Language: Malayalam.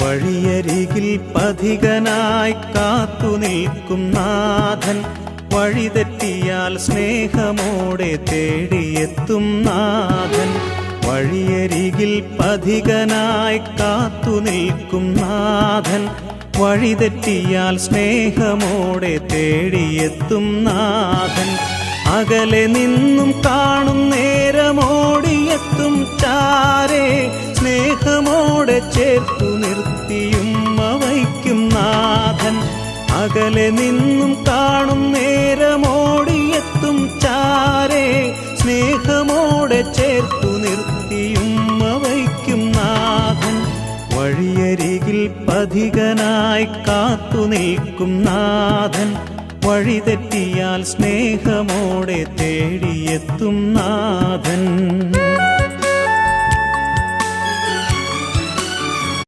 വഴിയരികിൽ പഥികനായി കാത്തു നിൽക്കും നാഥൻ, വഴിതെറ്റിയാൽ സ്നേഹമോടെ തേടിയെത്തും നാഥൻ. വഴിയരികിൽ പഥികനായി കാത്തു നിൽക്കും നാഥൻ, വഴിതെറ്റിയാൽ സ്നേഹമോടെ തേടിയെത്തും നാഥൻ. അകലെ നിന്നും കാണും നേരമോടിയെത്തും ചാരേ, സ്നേഹമോടെ ചേർത്തു നിർത്തിയും വയ്ക്കും നാഥൻ. അകലെ നിന്നും കാണും നേരമോടിയെത്തും ചാരേ, സ്നേഹമോടെ ചേർത്തു നിർത്തിയും വയ്ക്കും നാഥൻ. വഴിയരികിൽ പഥികനായി കാത്തു നിൽക്കും നാഥൻ, വഴിതെറ്റിയാൽ സ്നേഹമോടെ തേടിയെത്തും നാഥൻ.